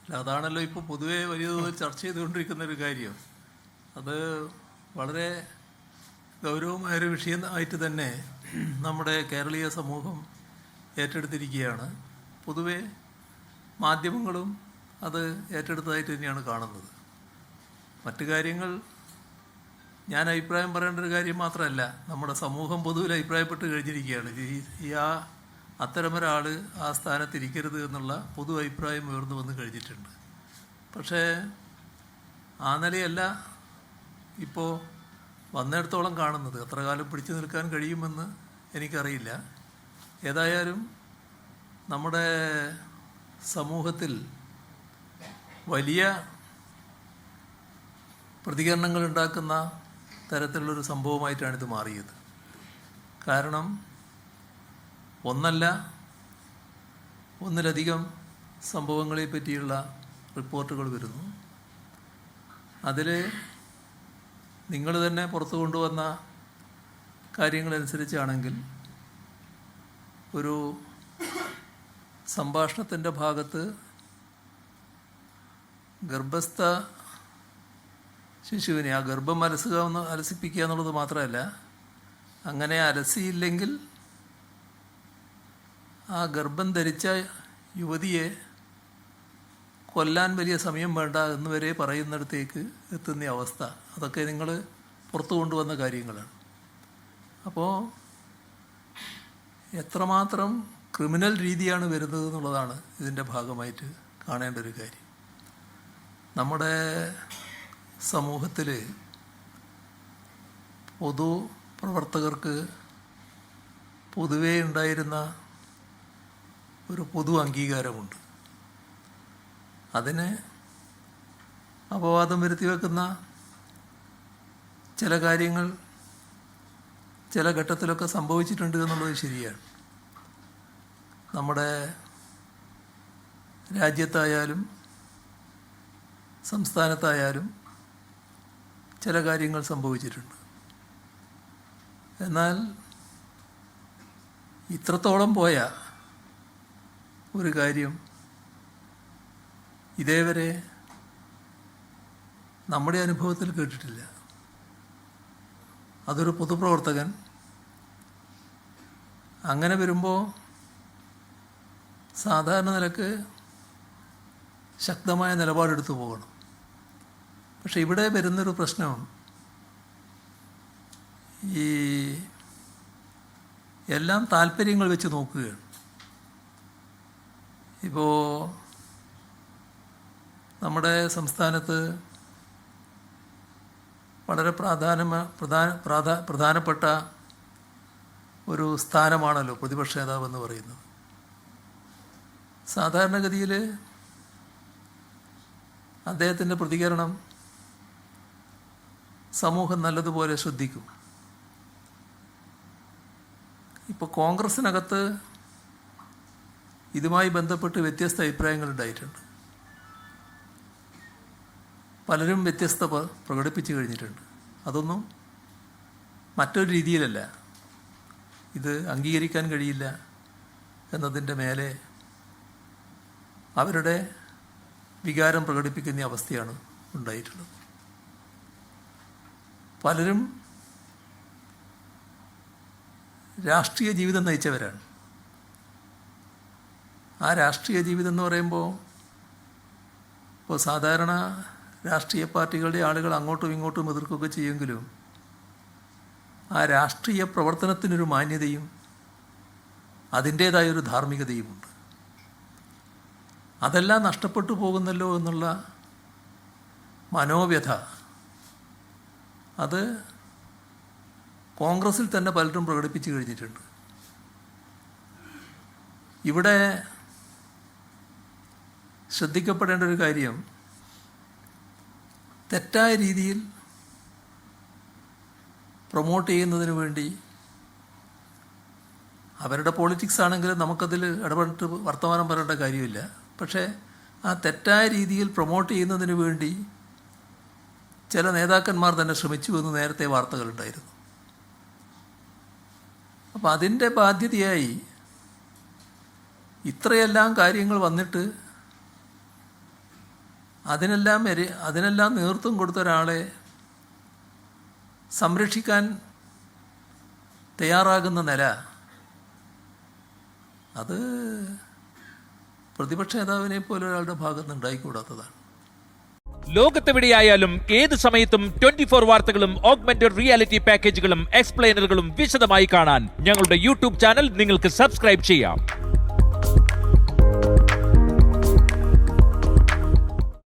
അല്ല, അതാണല്ലോ ഇപ്പോൾ പൊതുവേ വലിയ തോതിൽ ചർച്ച ചെയ്തുകൊണ്ടിരിക്കുന്ന ഒരു കാര്യം. അത് വളരെ ഗൗരവമായൊരു വിഷയം ആയിട്ട് തന്നെ നമ്മുടെ കേരളീയ സമൂഹം ഏറ്റെടുത്തിരിക്കുകയാണ്. പൊതുവെ മാധ്യമങ്ങളും അത് ഏറ്റെടുത്തതായിട്ട് തന്നെയാണ് കാണുന്നത്. മറ്റു കാര്യങ്ങൾ ഞാൻ അഭിപ്രായം പറയേണ്ട ഒരു കാര്യം മാത്രമല്ല, നമ്മുടെ സമൂഹം പൊതുവിൽ അഭിപ്രായപ്പെട്ട് കഴിഞ്ഞിരിക്കുകയാണ്. അത്തരമൊരാൾ ആ സ്ഥാനത്തിരിക്കരുത് എന്നുള്ള പൊതു അഭിപ്രായം ഉയർന്നു വന്ന് കഴിഞ്ഞിട്ടുണ്ട്. പക്ഷേ ആ നിലയല്ല ഇപ്പോൾ വന്നിടത്തോളം കാണുന്നത്. എത്ര കാലം പിടിച്ചു നിൽക്കാൻ കഴിയുമെന്ന് എനിക്കറിയില്ല. ഏതായാലും നമ്മുടെ സമൂഹത്തിൽ വലിയ പ്രതികരണങ്ങൾ ഉണ്ടാക്കുന്ന തരത്തിലുള്ളൊരു സംഭവമായിട്ടാണിത് മാറിയത്. കാരണം ഒന്നിലധികം സംഭവങ്ങളെ പറ്റിയുള്ള റിപ്പോർട്ടുകൾ വരുന്നു. അതിൽ നിങ്ങൾ തന്നെ പുറത്തു കൊണ്ടുവന്ന കാര്യങ്ങളനുസരിച്ചാണെങ്കിൽ ഒരു സംഭാഷണത്തിൻ്റെ ഭാഗത്ത് ഗർഭസ്ഥ ശിശുവിനെ ആ ഗർഭം അലസിപ്പിക്കുക എന്നുള്ളത് മാത്രമല്ല, അങ്ങനെ അലസിയില്ലെങ്കിൽ ആ ഗർഭം ധരിച്ച യുവതിയെ കൊല്ലാൻ വലിയ സമയം വേണ്ട എന്ന് വരെ പറയുന്നിടത്തേക്ക് എത്തുന്ന അവസ്ഥ. അതൊക്കെ നിങ്ങൾ പുറത്തു കൊണ്ടുവന്ന കാര്യങ്ങളാണ്. അപ്പോൾ എത്രമാത്രം ക്രിമിനൽ രീതിയാണ് വരുന്നത് എന്നുള്ളതാണ് ഇതിൻ്റെ ഭാഗമായിട്ട് കാണേണ്ട ഒരു കാര്യം. നമ്മുടെ സമൂഹത്തിൽ പൊതുപ്രവർത്തകർക്ക് പൊതുവേ ഉണ്ടായിരുന്ന ഒരു പൊതു അംഗീകാരമുണ്ട്. അതിന് അപവാദം വരുത്തി വെക്കുന്ന ചില കാര്യങ്ങൾ ചില ഘട്ടത്തിലൊക്കെ സംഭവിച്ചിട്ടുണ്ട് എന്നുള്ളത് ശരിയാണ്. നമ്മുടെ രാജ്യത്തായാലും സംസ്ഥാനത്തായാലും ചില കാര്യങ്ങൾ സംഭവിച്ചിട്ടുണ്ട്. എന്നാൽ ഇത്രത്തോളം പോയ ഒരു കാര്യം ഇതേവരെ നമ്മുടെ അനുഭവത്തിൽ കേട്ടിട്ടില്ല. അതൊരു പൊതുപ്രവർത്തകൻ അങ്ങനെ വരുമ്പോൾ സാധാരണ നിലക്ക് ശക്തമായ നിലപാടെടുത്തു പോകണം. പക്ഷെ ഇവിടെ വരുന്നൊരു പ്രശ്നം ഈ എല്ലാം താല്പര്യങ്ങൾ വെച്ച് നോക്കുകയാണ്. ഇപ്പോൾ നമ്മുടെ സംസ്ഥാനത്ത് വളരെ പ്രധാനപ്പെട്ട ഒരു സ്ഥാനമാണല്ലോ പ്രതിപക്ഷ നേതാവെന്ന് പറയുന്നത്. സാധാരണഗതിയിൽ അദ്ദേഹത്തിൻ്റെ പ്രതികരണം സമൂഹം നല്ലതുപോലെ ശ്രദ്ധിക്കും. ഇപ്പോൾ കോൺഗ്രസ്സിനകത്ത് ഇതുമായി ബന്ധപ്പെട്ട് വ്യത്യസ്ത അഭിപ്രായങ്ങളുണ്ടായിട്ടുണ്ട്. പലരും വ്യത്യസ്ത പ്രകടിപ്പിച്ചു കഴിഞ്ഞിട്ടുണ്ട്. അതൊന്നും മറ്റൊരു രീതിയിലല്ല, ഇത് അംഗീകരിക്കാൻ കഴിയില്ല എന്നതിൻ്റെ മേലെ അവരുടെ വികാരം പ്രകടിപ്പിക്കുന്ന അവസ്ഥയാണ് ഉണ്ടായിട്ടുള്ളത്. പലരും രാഷ്ട്രീയ ജീവിതം നയിച്ചവരാണ്. ആ രാഷ്ട്രീയ ജീവിതം എന്ന് പറയുമ്പോൾ ഇപ്പോൾ സാധാരണ രാഷ്ട്രീയ പാർട്ടികളുടെ ആളുകൾ അങ്ങോട്ടും ഇങ്ങോട്ടും എതിർക്കുകയൊക്കെ ചെയ്യുമെങ്കിലും ആ രാഷ്ട്രീയ പ്രവർത്തനത്തിനൊരു മാന്യതയും അതിൻ്റേതായൊരു ധാർമ്മികതയുമുണ്ട്. അതെല്ലാം നഷ്ടപ്പെട്ടു പോകുന്നല്ലോ എന്നുള്ള മനോവ്യഥ അത് കോൺഗ്രസിൽ തന്നെ പലരും പ്രകടിപ്പിച്ചു കഴിഞ്ഞിട്ടുണ്ട്. ഇവിടെ ശ്രദ്ധിക്കപ്പെടേണ്ട ഒരു കാര്യം, തെറ്റായ രീതിയിൽ പ്രൊമോട്ട് ചെയ്യുന്നതിന് വേണ്ടി അവരുടെ പോളിറ്റിക്സ് ആണെങ്കിൽ നമുക്കതിൽ ഇടപെട്ട് വർത്തമാനം പറയേണ്ട കാര്യമില്ല. പക്ഷേ ആ തെറ്റായ രീതിയിൽ പ്രൊമോട്ട് ചെയ്യുന്നതിന് വേണ്ടി ചില നേതാക്കന്മാർ തന്നെ ശ്രമിച്ചു എന്ന് നേരത്തെ വാർത്തകളുണ്ടായിരുന്നു. അപ്പോൾ അതിൻ്റെ ബാധ്യതയായി ഇത്രയെല്ലാം കാര്യങ്ങൾ വന്നിട്ട് അതിനെല്ലാം നേതൃത്വം കൊടുത്ത ഒരാളെ സംരക്ഷിക്കാൻ തയ്യാറാകുന്ന നില, അത് പ്രതിപക്ഷ നേതാവിനെ പോലെ ഒരാളുടെ ഭാഗത്ത് ഉണ്ടായിക്കൂടാത്തതാണ്. ലോകത്തെവിടെയായാലും ഏത് സമയത്തും 24 വാർത്തകളും ഓഗ്മെന്റഡ് റിയാലിറ്റി പാക്കേജുകളും എക്സ്പ്ലെയിനറുകളും വിശദമായി കാണാൻ ഞങ്ങളുടെ യൂട്യൂബ് ചാനൽ നിങ്ങൾക്ക് സബ്സ്ക്രൈബ് ചെയ്യാം.